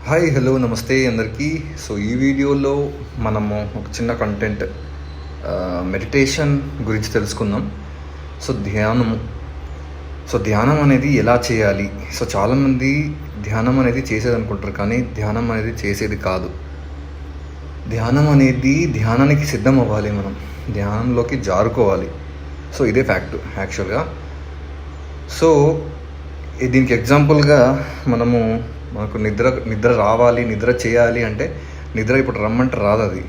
Hi hello నమస్తే అందరికీ. So ఈ వీడియోలో మనము ఒక చిన్న కంటెంట్ మెడిటేషన్ గురించి తెలుసుకుందాం. ధ్యానం అనేది ఎలా చేయాలి. చాలామంది ధ్యానం అనేది చేసేది అనుకుంటారు, కానీ ధ్యానం అనేది చేసేది కాదు. ధ్యానానికి సిద్ధం అవ్వాలి, మనం ధ్యానంలోకి జారుకోవాలి. ఇదే ఫ్యాక్ట్ యాక్చువల్గా. దీనికి ఎగ్జాంపుల్గా మనకు నిద్ర రావాలి, నిద్ర చేయాలి అంటే నిద్ర ఇప్పుడు రమ్మంటే రాదు అది.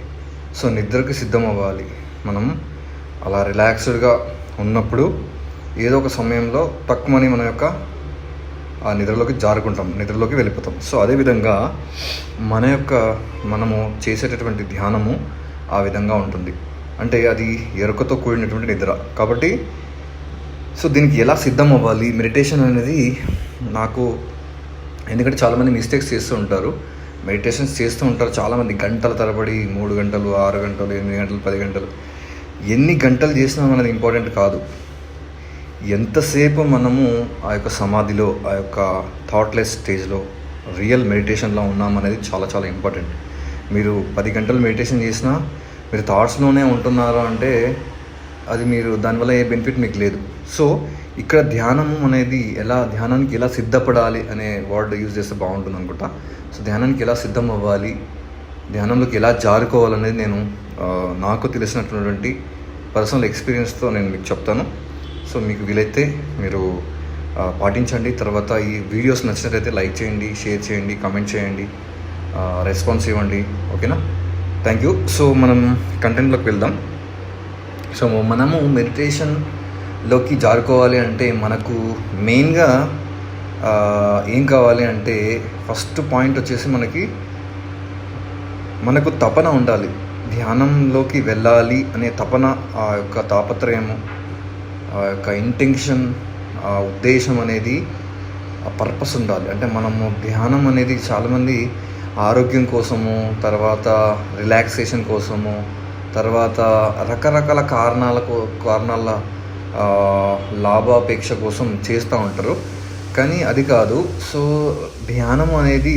నిద్రకి సిద్ధం అవ్వాలి. మనం అలా రిలాక్స్డ్గా ఉన్నప్పుడు ఏదో ఒక సమయంలో తక్కువని ఆ నిద్రలోకి జారుకుంటాం, నిద్రలోకి వెళ్ళిపోతాం. అదేవిధంగా మనము చేసేటటువంటి ధ్యానము ఆ విధంగా ఉంటుంది. అంటే అది ఎరుకతో కూడినటువంటి నిద్ర కాబట్టి. దీనికి ఎలా సిద్ధం అవ్వాలి మెడిటేషన్ అనేది ఎందుకంటే చాలామంది మిస్టేక్స్ చేస్తూ ఉంటారు, మెడిటేషన్స్ చేస్తూ ఉంటారు చాలామంది, గంటల తరబడి 3 గంటలు 6 గంటలు 8 గంటలు 10 గంటలు ఎన్ని గంటలు చేసినా మనది ఇంపార్టెంట్ కాదు. ఎంతసేపు మనము ఆ యొక్క సమాధిలో, ఆ యొక్క థాట్లెస్ స్టేజ్లో, రియల్ మెడిటేషన్లో ఉన్నామనేది చాలా చాలా ఇంపార్టెంట్. మీరు 10 గంటలు మెడిటేషన్ చేసినా మీరు థాట్స్లోనే ఉంటున్నారు అంటే అది దానివల్ల ఏ బెనిఫిట్ మీకు లేదు. ఇక్కడ ధ్యానము అనేది ధ్యానానికి ఎలా సిద్ధపడాలి అనే వర్డ్ యూజ్ చేస్తే బాగుంటుంది అనుకుంటా. ధ్యానానికి ఎలా సిద్ధం అవ్వాలి, ధ్యానంలోకి ఎలా జారుకోవాలనేది నేను నాకు తెలిసినటువంటి పర్సనల్ ఎక్స్పీరియన్స్తో నేను మీకు చెప్తాను. మీకు వీలైతే మీరు పాటించండి. తర్వాత ఈ వీడియోస్ నచ్చినట్లయితే లైక్ చేయండి, షేర్ చేయండి, కామెంట్ చేయండి, రెస్పాన్స్ ఇవ్వండి. ఓకేనా? Thank you. మనం కంటెంట్లోకి వెళ్దాం. మనము మెడిటేషన్లోకి జారుకోవాలి అంటే మనకు మెయిన్గా ఏం కావాలి అంటే ఫస్ట్ పాయింట్ వచ్చేసి మనకు తపన ఉండాలి. ధ్యానంలోకి వెళ్ళాలి అనే తపన, ఆ యొక్క తాపత్రయము, ఆ యొక్క ఇంటెన్షన్, ఆ ఉద్దేశం అనేది, ఆ పర్పస్ ఉండాలి. అంటే మనము ధ్యానం అనేది చాలామంది ఆరోగ్యం కోసము, తర్వాత రిలాక్సేషన్ కోసము, తర్వాత రకరకాల కారణాల లాభాపేక్ష కోసం చేస్తూ ఉంటారు, కానీ అది కాదు. ధ్యానం అనేది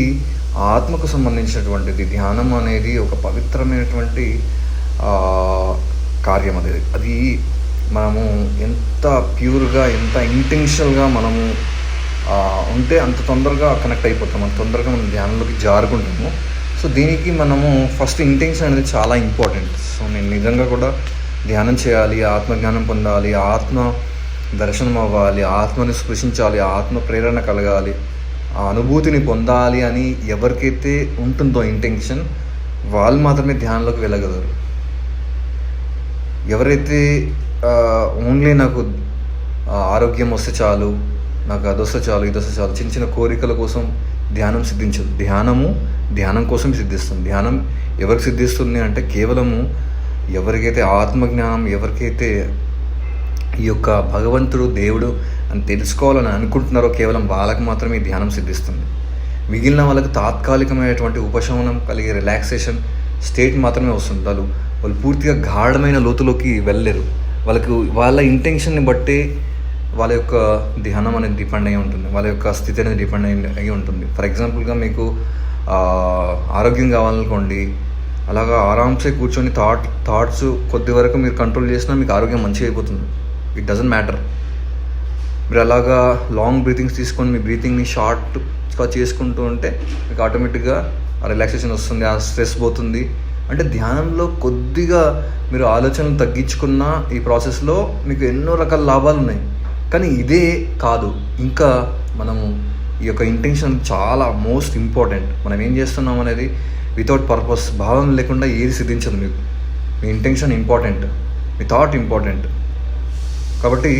ఆత్మకు సంబంధించినటువంటిది. ధ్యానం అనేది ఒక పవిత్రమైనటువంటి కార్యం. అది మనము ఎంత ప్యూర్గా, ఎంత ఇంటెన్షనల్గా మనము ఉంటే అంత తొందరగా కనెక్ట్ అయిపోతాం, అంత తొందరగా మనం ధ్యానంలోకి జారుకుంటాము. దీనికి మనము ఫస్ట్ ఇంటెన్షన్ అనేది చాలా ఇంపార్టెంట్. నేను నిజంగా కూడా ధ్యానం చేయాలి, ఆత్మజ్ఞానం పొందాలి, ఆత్మ దర్శనం అవ్వాలి, ఆత్మని స్పృశించాలి, ఆత్మ ప్రేరణ కలగాలి, ఆ అనుభూతిని పొందాలి అని ఎవరికైతే ఉంటుందో ఇంటెన్షన్, వాళ్ళు మాత్రమే ధ్యానంలోకి వెళ్ళగలరు. ఎవరైతే ఓన్లీ నాకు ఆరోగ్యం వస్తే చాలు, నాకు అది వస్తే చాలు, ఇది వస్తే చాలు, చిన్న చిన్న కోరికల కోసం ధ్యానం సిద్ధించదు. ధ్యానం కోసం సిద్ధిస్తుంది. ధ్యానం ఎవరికి సిద్ధిస్తుంది అంటే కేవలము ఎవరికైతే ఆత్మజ్ఞానం, ఎవరికైతే ఈ యొక్క భగవంతుడు, దేవుడు అని తెలుసుకోవాలని అనుకుంటున్నారో కేవలం వాళ్ళకి మాత్రమే ధ్యానం సిద్ధిస్తుంది. మిగిలిన వాళ్ళకి తాత్కాలికమైనటువంటి ఉపశమనం కలిగే రిలాక్సేషన్ స్టేట్ మాత్రమే వస్తుంది. వాళ్ళు పూర్తిగా గాఢమైన లోతులోకి వెళ్ళలేరు. వాళ్ళ ఇంటెన్షన్ని బట్టే వాళ్ళ యొక్క ధ్యానం అనేది డిపెండ్ అయి ఉంటుంది, వాళ్ళ యొక్క స్థితి అనేది డిపెండ్ అయి ఉంటుంది. ఫర్ ఎగ్జాంపుల్గా మీకు ఆరోగ్యం కావాలనుకోండి, అలాగా ఆరామ్సే కూర్చొని థాట్స్ కొద్ది వరకు మీరు కంట్రోల్ చేసినా మీకు ఆరోగ్యం మంచిగా అయిపోతుంది. It doesn't matter. మీరు అలాగా లాంగ్ బ్రీతింగ్స్ తీసుకొని మీ బ్రీతింగ్ని షార్ట్గా చేసుకుంటూ ఉంటే మీకు ఆటోమేటిక్గా రిలాక్సేషన్ వస్తుంది, ఆ స్ట్రెస్ పోతుంది. అంటే ధ్యానంలో కొద్దిగా మీరు ఆలోచనలు తగ్గించుకున్న ఈ ప్రాసెస్లో మీకు ఎన్నో రకాల లాభాలు ఉన్నాయి. కానీ ఇదే కాదు, ఇంకా మనము ఈ యొక్క ఇంటెన్షన్ చాలా మోస్ట్ ఇంపార్టెంట్. మనం ఏం చేస్తున్నాం అనేది వితౌట్ పర్పస్, భావం లేకుండా ఏది సిద్ధించదు. మీ ఇంటెన్షన్ ఇంపార్టెంట్, మీ థాట్ ఇంపార్టెంట్. కాబట్టి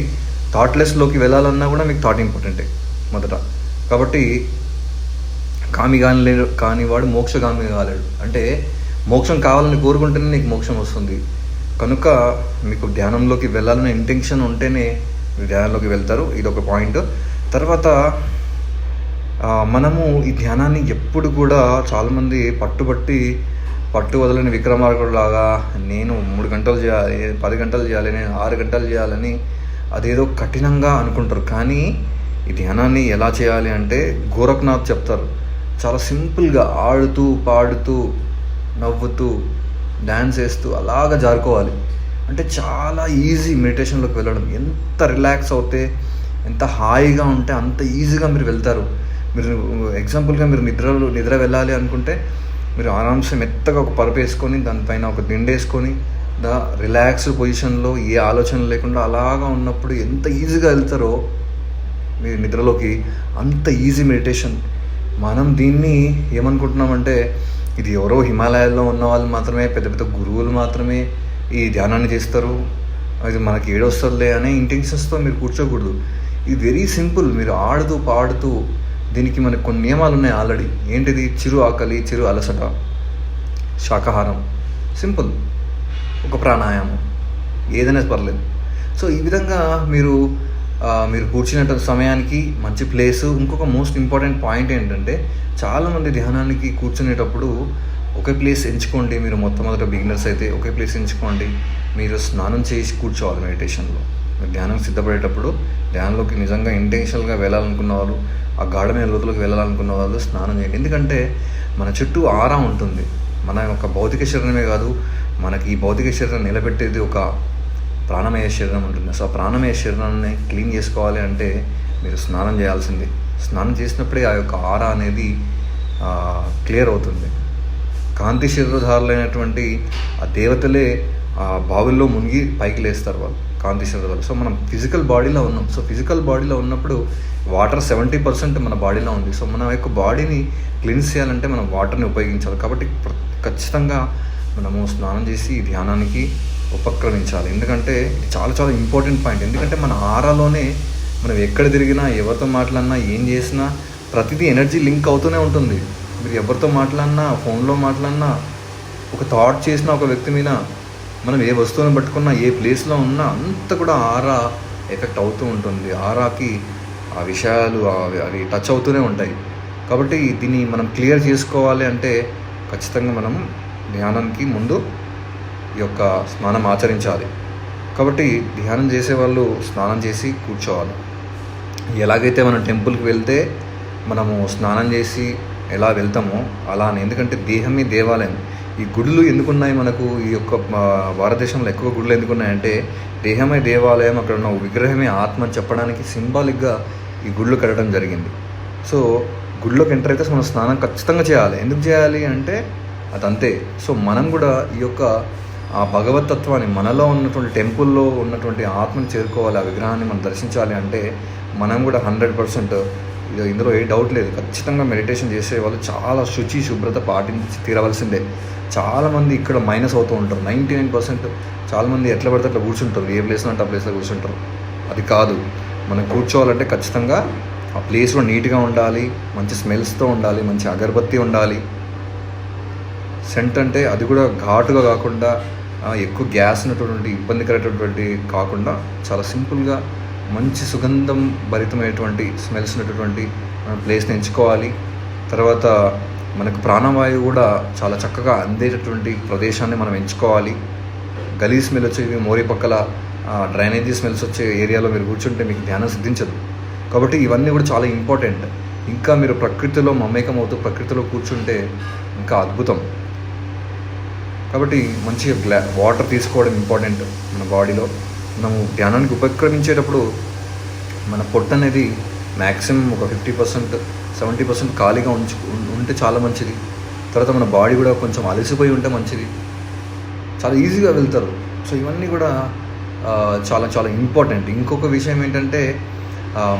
థాట్లెస్లోకి వెళ్ళాలన్నా కూడా మీకు థాట్ ఇంపార్టెంటే మొదట. కాబట్టి కానివాడు మోక్షగామి కాలేడు. అంటే మోక్షం కావాలని కోరుకుంటేనే నీకు మోక్షం వస్తుంది. కనుక మీకు ధ్యానంలోకి వెళ్ళాలనే ఇంటెన్షన్ ఉంటేనే మీరు ధ్యానంలోకి వెళ్తారు. ఇది ఒక పాయింట్. తర్వాత మనము ఈ ధ్యానాన్ని ఎప్పుడు కూడా చాలామంది పట్టు వదలని విక్రమార్కుడు లాగా నేను 3 గంటలు చేయాలి, 10 గంటలు చేయాలి, నేను 6 గంటలు చేయాలని అదేదో కఠినంగా అనుకుంటారు. కానీ ఈ ధ్యానాన్ని ఎలా చేయాలి అంటే గోరఖ్నాథ్ చెప్తారు. చాలా సింపుల్గా ఆడుతూ పాడుతూ నవ్వుతూ డ్యాన్స్ వేస్తూ అలాగా జారుకోవాలి. అంటే చాలా ఈజీ మెడిటేషన్లోకి వెళ్ళడం. ఎంత రిలాక్స్ అవుతే, ఎంత హాయిగా ఉంటే అంత ఈజీగా మీరు వెళ్తారు. మీరు ఎగ్జాంపుల్గా మీరు నిద్ర వెళ్ళాలి అనుకుంటే మీరు ఆరామ్సే మెత్తగా ఒక పరుపు వేసుకొని దానిపైన ఒక దిండు వేసుకొని రిలాక్స్డ్ పొజిషన్లో ఏ ఆలోచన లేకుండా అలాగా ఉన్నప్పుడు ఎంత ఈజీగా వెళ్తారో మీరు నిద్రలోకి, అంత ఈజీ మెడిటేషన్. మనం దీన్ని ఏమనుకుంటున్నామంటే ఇది ఎవరో హిమాలయాల్లో ఉన్న వాళ్ళు మాత్రమే, పెద్ద పెద్ద గురువులు మాత్రమే ఈ ధ్యానాన్ని చేస్తారు, అది మనకి ఏడొస్తుందిలే అనే ఇంటెన్షన్స్తో మీరు కూర్చోకూడదు. ఇది వెరీ సింపుల్. మీరు ఆడుతూ పాడుతూ, దీనికి మనకు కొన్ని నియమాలు ఉన్నాయి ఆల్రెడీ. ఏంటిది? చిరు ఆకలి, చిరు అలసట, శాకాహారం, సింపుల్. ఒక ప్రాణాయామం, ఏదైనా పర్లేదు. సో ఈ విధంగా మీరు కూర్చున్న సమయానికి మంచి ప్లేసు. ఇంకొక మోస్ట్ ఇంపార్టెంట్ పాయింట్ ఏంటంటే, చాలామంది ధ్యానానికి కూర్చునేటప్పుడు ఒకే ప్లేస్ ఎంచుకోండి. మీరు మొట్టమొదట బిగినర్స్ అయితే ఒకే ప్లేస్ ఎంచుకోండి. మీరు స్నానం చేసి కూర్చోవాలి మెడిటేషన్లో. మీరు ధ్యానం సిద్ధపడేటప్పుడు, ధ్యానంలోకి నిజంగా ఇంటెన్షనల్గా వెళ్ళాలనుకున్న వాళ్ళు, ఆ గాఢమైన లోతులోకి వెళ్ళాలనుకున్న వాళ్ళు స్నానం చేయండి. ఎందుకంటే మన చుట్టూ ఆరా ఉంటుంది. మన యొక్క భౌతిక శరీరమే కాదు, మనకి ఈ భౌతిక శరీరం నిలబెట్టేది ఒక ప్రాణమయ శరీరం ఉంటుంది. సో ఆ ప్రాణమయ శరీరాన్ని క్లీన్ చేసుకోవాలి అంటే మీరు స్నానం చేయాల్సిందే. స్నానం చేసినప్పుడే ఆ యొక్క ఆరా అనేది క్లియర్ అవుతుంది. కాంతి శరీరధారులైనటువంటి ఆ దేవతలే ఆ బావిల్లో మునిగి పైకి లేస్తారు వాళ్ళు, కాంతి శరీరధారులు. సో మనం ఫిజికల్ బాడీలో ఉన్నాం. సో ఫిజికల్ బాడీలో ఉన్నప్పుడు వాటర్ 70% మన బాడీలో ఉంది. సో మన యొక్క బాడీని క్లీన్స్ చేయాలంటే మనం వాటర్ని ఉపయోగించాలి. కాబట్టి ఖచ్చితంగా మనము స్నానం చేసి ధ్యానానికి ఉపక్రమించాలి. ఎందుకంటే ఇది చాలా చాలా ఇంపార్టెంట్ పాయింట్. ఎందుకంటే మన ఆరాలోనే మనం ఎక్కడ తిరిగినా, ఎవరితో మాట్లాడినా, ఏం చేసినా ప్రతిదీ ఎనర్జీ లింక్ అవుతూనే ఉంటుంది. మీరు ఎవరితో మాట్లాడినా, ఫోన్లో మాట్లాడినా, ఒక థాట్ చేసిన ఒక వ్యక్తి మీద, మనం ఏ వస్తువుని పట్టుకున్నా, ఏ ప్లేస్లో ఉన్నా అంతా కూడా ఆరా ఎఫెక్ట్ అవుతూ ఉంటుంది. ఆరాకి ఆ విషయాలు అవి టచ్ అవుతూనే ఉంటాయి. కాబట్టి దీన్ని మనం క్లియర్ చేసుకోవాలి అంటే ఖచ్చితంగా మనం ధ్యానానికి ముందు ఈ యొక్క స్నానం ఆచరించాలి. కాబట్టి ధ్యానం చేసేవాళ్ళు స్నానం చేసి కూర్చోవాలి. ఎలాగైతే మనం టెంపుల్కి వెళ్తే మనము స్నానం చేసి ఎలా వెళ్తామో అలానే. ఎందుకంటే దేహమే దేవాలయం. ఈ గుడులు ఎందుకున్నాయి మనకు? ఈ యొక్క భారతదేశంలో ఎక్కువ గుడులు ఎందుకున్నాయంటే దేహమే దేవాలయం, అక్కడ ఉన్న విగ్రహమే ఆత్మ అని చెప్పడానికి సింబాలిక్గా ఈ గుళ్ళు కట్టడం జరిగింది. సో గుడిలోకి ఎంటర్ అయితే మనం స్నానం ఖచ్చితంగా చేయాలి. ఎందుకు చేయాలి అంటే అదంతే. సో మనం కూడా ఈ యొక్క ఆ భగవతత్వాన్ని, మనలో ఉన్నటువంటి టెంపుల్లో ఉన్నటువంటి ఆత్మను చేరుకోవాలి, ఆ విగ్రహాన్ని మనం దర్శించాలి అంటే మనం కూడా 100% ఇందులో ఏ డౌట్ లేదు. ఖచ్చితంగా మెడిటేషన్ చేసే వాళ్ళు చాలా శుభ్రత పాటించి తీరవలసిందే. చాలామంది ఇక్కడ మైనస్ అవుతూ ఉంటారు. 99% చాలామంది ఎట్లా పడితే అట్లా కూర్చుంటారు. ఏ ప్లేస్లో అంటే ఆ ప్లేస్లో కూర్చుంటారు. అది కాదు. మనం కూర్చోవాలంటే ఖచ్చితంగా ఆ ప్లేస్లో నీట్గా ఉండాలి, మంచి స్మెల్స్తో ఉండాలి, మంచి అగరబత్తి ఉండాలి. సెంట్ అంటే అది కూడా ఘాటుగా కాకుండా, ఎక్కువ గ్యాస్ ఉన్నటువంటి ఇబ్బందికరమైనటువంటి కాకుండా చాలా సింపుల్గా మంచి సుగంధం భరితమైనటువంటి స్మెల్స్ ఉన్నటువంటి ప్లేస్ని ఎంచుకోవాలి. తర్వాత మనకు ప్రాణవాయువు కూడా చాలా చక్కగా అందేటటువంటి ప్రదేశాన్ని మనం ఎంచుకోవాలి. గలీజ్ స్మెల్ వచ్చేది మోరీ పక్కల డ్రైనేజీ స్మెల్స్ వచ్చే ఏరియాలో మీరు కూర్చుంటే మీకు ధ్యానం సిద్ధించదు. కాబట్టి ఇవన్నీ కూడా చాలా ఇంపార్టెంట్. ఇంకా మీరు ప్రకృతిలో మమేకం అవుతూ ప్రకృతిలో కూర్చుంటే ఇంకా అద్భుతం. కాబట్టి మంచిగా వాటర్ తీసుకోవడం ఇంపార్టెంట్. మన బాడీలో మనము ధ్యానానికి ఉపక్రమించేటప్పుడు మన పొట్ట అనేది మ్యాక్సిమం ఒక 50%, 70% ఖాళీగా ఉంటే చాలా మంచిది. తర్వాత మన బాడీ కూడా కొంచెం అలసిపోయి ఉంటే మంచిది. చాలా ఈజీగా వెళ్తారు. సో ఇవన్నీ కూడా చాలా చాలా ఇంపార్టెంట్. ఇంకొక విషయం ఏంటంటే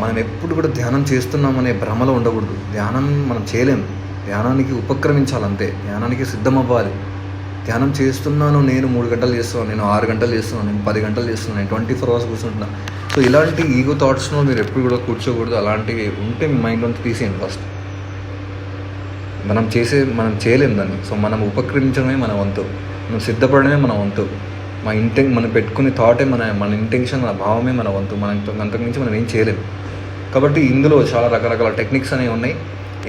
మనం ఎప్పుడు కూడా ధ్యానం చేస్తున్నామనే భ్రమలో ఉండకూడదు. ధ్యానం మనం చేయలేము. ధ్యానానికి ఉపక్రమించాలంతే. ధ్యానానికి సిద్ధం అవ్వాలి. ధ్యానం చేస్తున్నాను, నేను 3 గంటలు చేస్తున్నాను, నేను 6 గంటలు చేస్తున్నాను, నేను 10 గంటలు చేస్తున్నాను, నేను 24 hours కూర్చుంటున్నా. సో ఇలాంటి ఈగో థాట్స్లో మీరు ఎప్పుడు కూడా కూర్చోకూడదు. అలాంటివి ఉంటే మీ మైండ్లోంచి తీసేయండి ఫస్ట్. మనం చేయలేము దాన్ని. సో మనం ఉపక్రమించడమే మన వంతు, మనం సిద్ధపడమే మన వంతు. మనం పెట్టుకునే థాటే మన ఇంటెన్షన్, మన భావమే మన వంతు. అంతకుమించి మనం ఏం చేయలేము. కాబట్టి ఇందులో చాలా రకరకాల టెక్నిక్స్ అనేవి ఉన్నాయి.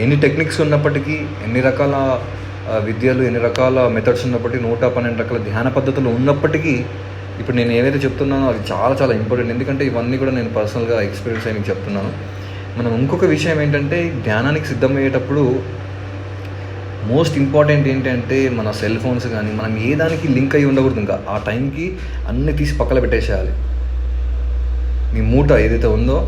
ఎన్ని టెక్నిక్స్ ఉన్నప్పటికీ, ఎన్ని రకాల విద్యలు, ఎన్ని రకాల మెథడ్స్ ఉన్నప్పటికీ, 112 రకాల ధ్యాన పద్ధతులు ఉన్నప్పటికీ, ఇప్పుడు నేను ఏవైతే చెప్తున్నానో అవి చాలా చాలా ఇంపార్టెంట్. ఎందుకంటే ఇవన్నీ కూడా నేను పర్సనల్గా ఎక్స్పీరియన్స్ అయ్యి చెప్తున్నాను. మనం ఇంకొక విషయం ఏంటంటే ధ్యానానికి సిద్ధమయ్యేటప్పుడు మోస్ట్ ఇంపార్టెంట్ ఏంటంటే మన సెల్ ఫోన్స్ కానీ మనం ఏ దానికి లింక్ అయ్యి ఉండకూడదు. ఇంకా ఆ టైంకి అన్నీ తీసి పక్కన పెట్టేసేయాలి. మీ మూట ఏదైతే ఉందో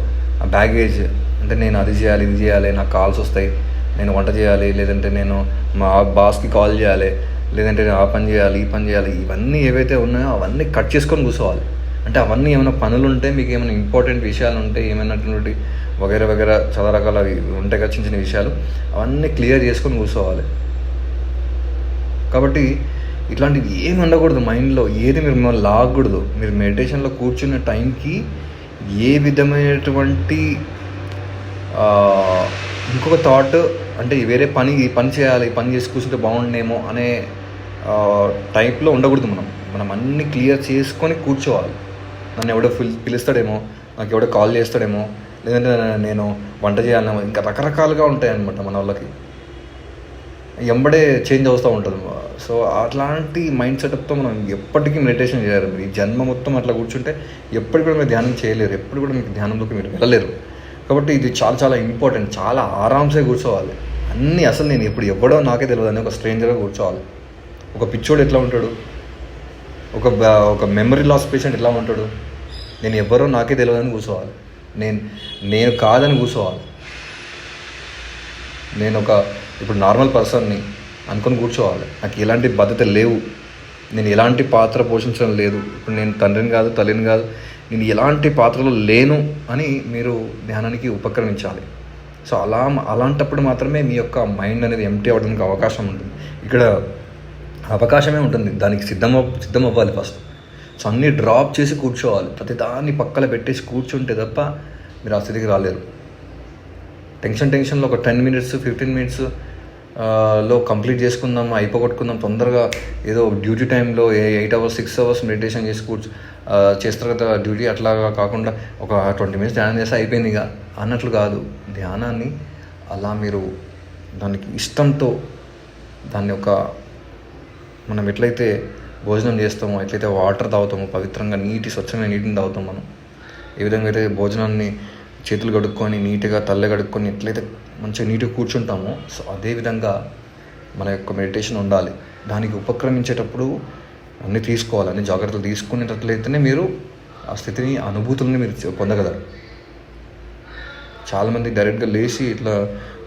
ఆ బ్యాగేజ్, అంటే నేను అది చేయాలి ఇది చేయాలి, నాకు కాల్స్ వస్తాయి, నేను వంట చేయాలి, లేదంటే నేను మా బాస్కి కాల్ చేయాలి, లేదంటే నేను ఆ పని చేయాలి ఈ పని చేయాలి, ఇవన్నీ ఏవైతే ఉన్నాయో అవన్నీ కట్ చేసుకొని కూర్చోవాలి. అంటే అవన్నీ ఏమైనా పనులు ఉంటే, మీకు ఏమైనా ఇంపార్టెంట్ విషయాలు ఉంటే, ఏమైనటువంటి వగేరా వగేరా చాలా రకాల ఉంటాయి కదా చిన్న చిన్న విషయాలు, అవన్నీ క్లియర్ చేసుకొని కూర్చోవాలి. కాబట్టి ఇట్లాంటివి ఏమి ఉండకూడదు మైండ్లో, ఏది మీరు మిమ్మల్ని లాగకూడదు. మీరు మెడిటేషన్లో కూర్చున్న టైంకి ఏ విధమైనటువంటి ఇంకొక థాట్, అంటే వేరే పని ఈ పని చేయాలి, ఈ పని చేసి కూర్చుంటే బాగుండేమో అనే టైప్లో ఉండకూడదు. మనం అన్నీ క్లియర్ చేసుకొని కూర్చోవాలి. నన్ను ఎవడో పిలుస్తాడేమో, నాకు ఎవడో కాల్ చేస్తాడేమో, లేదంటే నేను వంట చేయాలేమో, ఇంకా రకరకాలుగా ఉంటాయి అన్నమాట మన వాళ్ళకి. ఎంబడే చేంజ్ అవుతూ ఉంటుంది. సో అట్లాంటి మైండ్ సెటప్తో మనం ఎప్పటికీ మెడిటేషన్ చేయలేరు. ఈ జన్మ మొత్తం అట్లా కూర్చుంటే ఎప్పటికి కూడా మీరు ధ్యానం చేయలేరు, ఎప్పుడు కూడా మీకు ధ్యానంలోకి మీరు వెళ్ళలేరు. కాబట్టి ఇది చాలా చాలా ఇంపార్టెంట్. చాలా ఆరామ్సే కూర్చోవాలి. అన్నీ అసలు నేను ఎప్పుడు ఎవడో నాకే తెలియదు అని ఒక స్ట్రేంజర్గా కూర్చోవాలి. ఒక పిచ్చోడు ఎట్లా ఉంటాడు, ఒక మెమరీ లాస్ పేషెంట్ ఎట్లా ఉంటాడు, నేను ఎవరో నాకే తెలియదని కూర్చోవాలి. నేను కాదని కూర్చోవాలి. నేను ఇప్పుడు నార్మల్ పర్సన్ని అనుకొని కూర్చోవాలి. నాకు ఎలాంటి బాధ్యత లేవు, నేను ఎలాంటి పాత్ర పోషించడం లేదు, ఇప్పుడు నేను తండ్రిని కాదు తల్లిని కాదు, నేను ఎలాంటి పాత్రలో లేను అని మీరు ధ్యానానికి ఉపక్రమించాలి. సో అలాంటప్పుడు మాత్రమే మీ యొక్క మైండ్ అనేది ఎంప్టీ అవ్వడానికి అవకాశం ఉంటుంది. ఇక్కడ అవకాశమే ఉంటుంది, దానికి సిద్ధం అవ్వాలి ఫస్ట్. సో అన్నీ డ్రాప్ చేసి కూర్చోవాలి. ప్రతి దాన్ని పక్కన పెట్టేసి కూర్చుంటే తప్ప మీరు ఆ స్థితికి రాలేరు. టెన్షన్లో ఒక 10 minutes 15 minutes లో కంప్లీట్ చేసుకుందాం, అయిపోగొట్టుకుందాం తొందరగా, ఏదో డ్యూటీ టైంలో 8 hours 6 hours మెడిటేషన్ చేసి చేస్తారు కదా డ్యూటీ, అట్లాగా కాకుండా ఒక 20 minutes ధ్యానం చేస్తే అయిపోయింది ఇక అన్నట్లు కాదు. ధ్యానాన్ని అలా మీరు దానికి ఇష్టంతో, దాన్ని మనం ఎట్లయితే భోజనం చేస్తామో, ఎట్లయితే వాటర్ తాగుతామో, పవిత్రంగా స్వచ్ఛమైన నీటిని తాగుతాం, మనం ఏ విధంగా అయితే భోజనాన్ని చేతులు కడుక్కొని నీట్గా తల్ల కడుక్కొని ఎట్లయితే మంచిగా నీట్గా కూర్చుంటామో, సో అదేవిధంగా మన యొక్క మెడిటేషన్ ఉండాలి. దానికి ఉపక్రమించేటప్పుడు అన్నీ తీసుకోవాలి, అన్ని జాగ్రత్తలు తీసుకునేటట్లయితేనే మీరు ఆ స్థితిని, అనుభూతులని మీరు పొందగలరు. చాలామంది డైరెక్ట్గా లేచి ఇట్లా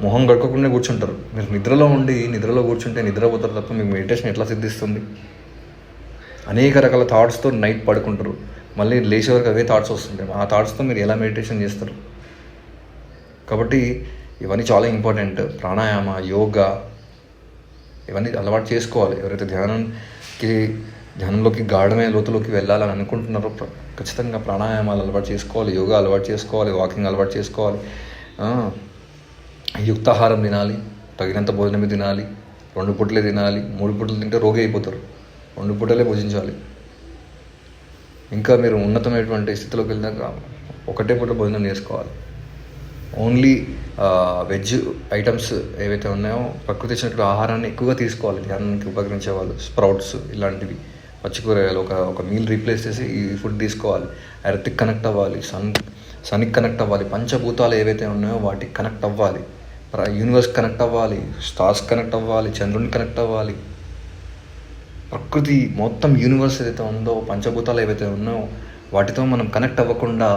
మొహం గడుకోకుండా కూర్చుంటారు. మీరు నిద్రలో కూర్చుంటే నిద్రపోతారు తప్ప మీకు మెడిటేషన్ ఎట్లా సిద్ధిస్తుంది? అనేక రకాల థాట్స్తో నైట్ పడుకుంటారు, మళ్ళీ లేచే వరకు అవే థాట్స్ వస్తుంటాయి. ఆ థాట్స్తో మీరు ఎలా మెడిటేషన్ చేస్తారు? కాబట్టి ఇవన్నీ చాలా ఇంపార్టెంట్. ప్రాణాయామ, యోగా ఇవన్నీ అలవాటు చేసుకోవాలి. ఎవరైతే ధ్యానంలోకి గాఢమైన లోతులోకి వెళ్ళాలని అనుకుంటున్నారో ఖచ్చితంగా ప్రాణాయామాలు అలవాటు చేసుకోవాలి, యోగా అలవాటు చేసుకోవాలి, వాకింగ్ అలవాటు చేసుకోవాలి, యుక్తాహారం తినాలి, తగినంత భోజనమే తినాలి, 2 పూటలే తినాలి. 3 పూటలు తింటే రోగి అయిపోతారు. 2 పూటలే భోజించాలి. ఇంకా మీరు ఉన్నతమైనటువంటి స్థితిలోకి వెళ్ళాక 1 పూట భోజనం చేసుకోవాలి. ఓన్లీ వెజ్ ఐటమ్స్ ఏవైతే ఉన్నాయో, ప్రకృతి ఇచ్చినటువంటి ఆహారాన్ని ఎక్కువగా తీసుకోవాలి. ధ్యానానికి ఉపకరించే వాళ్ళు స్ప్రౌట్స్ ఇలాంటివి, పచ్చికూరగాయలు ఒక మీల్ రీప్లేస్ చేసి ఈ ఫుడ్ తీసుకోవాలి. ఎర్త్కి కనెక్ట్ అవ్వాలి, సన్కి కనెక్ట్ అవ్వాలి, పంచభూతాలు ఏవైతే ఉన్నాయో వాటికి కనెక్ట్ అవ్వాలి, యూనివర్స్ కనెక్ట్ అవ్వాలి, స్టార్స్ కనెక్ట్ అవ్వాలి, చంద్రుని కనెక్ట్ అవ్వాలి. ప్రకృతి మొత్తం యూనివర్స్ ఏదైతే ఉందో, పంచభూతాలు ఏవైతే ఉన్నాయో వాటితో మనం కనెక్ట్ అవ్వకుండా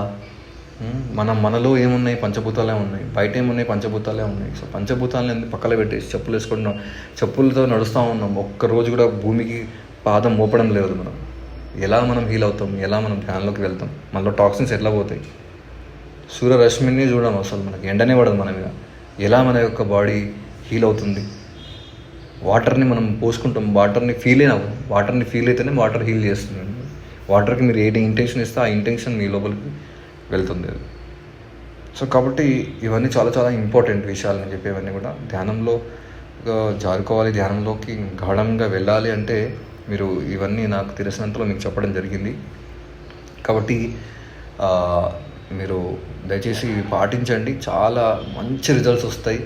మనలో ఏమున్నాయి? పంచభూతాలే ఉన్నాయి. బయట ఏమున్నాయి? పంచభూతాలే ఉన్నాయి. సో పంచభూతాలను ఎందుకు పక్కన పెట్టేసి చెప్పులు వేసుకుంటున్నాం, చెప్పులతో నడుస్తూ ఉన్నాం, ఒక్కరోజు కూడా భూమికి పాదం మోపడం లేదు. ఎలా మనం హీల్ అవుతాం? ఎలా మనం ధ్యానంలోకి వెళ్తాం? మనలో టాక్సిన్స్ ఎట్లా పోతాయి? సూర్యరశ్మిని చూడడం అసలు మనకి ఎండనే పడదు మన మీద. ఎలా మన యొక్క బాడీ హీల్ అవుతుంది? వాటర్ని మనం పోసుకుంటాం, వాటర్ని ఫీల్ అయితేనే వాటర్ హీల్ చేస్తుంది. వాటర్కి మీరు ఏ ఇంటెన్షన్ ఇస్తే ఆ ఇంటెన్షన్ మీ లోపలికి వెళ్తుంది. సో కాబట్టి ఇవన్నీ చాలా చాలా ఇంపార్టెంట్ విషయాలని చెప్పేవన్నీ కూడా ధ్యానంలో జారుకోవాలి. ధ్యానంలోకి గాఢంగా వెళ్ళాలి అంటే మీరు ఇవన్నీ నాకు తెలిసినంతలో మీకు చెప్పడం జరిగింది. కాబట్టి మీరు దయచేసి పాటించండి. చాలా మంచి రిజల్ట్స్ వస్తాయి,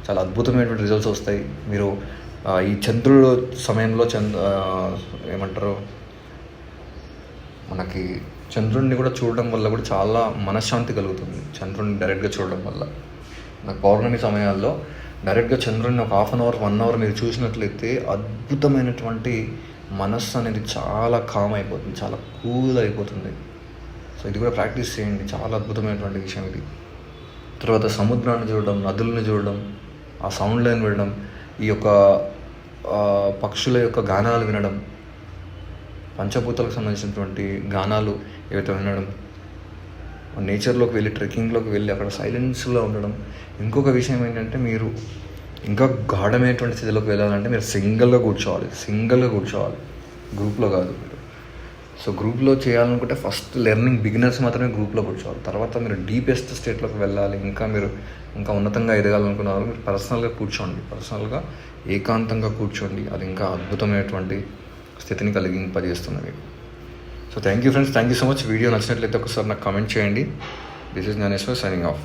చాలా అద్భుతమైనటువంటి రిజల్ట్స్ వస్తాయి. మీరు ఈ చంద్రుడు సమయంలో ఏమంటారు, మనకి చంద్రుడిని కూడా చూడడం వల్ల కూడా చాలా మనశ్శాంతి కలుగుతుంది. చంద్రుడిని డైరెక్ట్గా చూడడం వల్ల నాకు పౌర్ణమి సమయాల్లో డైరెక్ట్గా చంద్రుడిని ఒక 1/2 అవర్ 1 అవర్ మీరు చూసినట్లయితే అద్భుతమైనటువంటి మనస్సు అనేది చాలా కామ్ అయిపోతుంది, చాలా కూల్ అయిపోతుంది. సో ఇది కూడా ప్రాక్టీస్ చేయండి, చాలా అద్భుతమైనటువంటి విషయం ఇది. తర్వాత సముద్రాన్ని చూడడం, నదులను చూడడం, ఆ సౌండ్లను వినడం, ఈ యొక్క పక్షుల యొక్క గానాలు వినడం, పంచభూతాలకు సంబంధించినటువంటి గానాలు ఏవైతే వినడం, నేచర్లోకి వెళ్ళి ట్రెక్కింగ్లోకి వెళ్ళి అక్కడ సైలెన్స్లో ఉండడం. ఇంకొక విషయం ఏంటంటే, మీరు ఇంకా గాఢమైనటువంటి స్థితిలోకి వెళ్ళాలంటే మీరు సింగిల్గా కూర్చోవాలి, గ్రూప్లో కాదు. మీరు సో గ్రూప్లో చేయాలనుకుంటే ఫస్ట్ లెర్నింగ్ బిగినర్స్ మాత్రమే గ్రూప్లో కూర్చోవాలి. తర్వాత మీరు డీపెస్ట్ స్టేట్లోకి వెళ్ళాలి, మీరు ఇంకా ఉన్నతంగా ఎదగాలనుకున్నారు, మీరు పర్సనల్గా ఏకాంతంగా కూర్చోండి. అది ఇంకా అద్భుతమైనటువంటి స్థితిని కలిగింపజేస్తుంది మీకు. So thank you friends, thank you so much. Video నచ్చినట్లయితే ఒకసారి నాకు కామెంట్ చేయండి. This is Jnaneshwar signing of.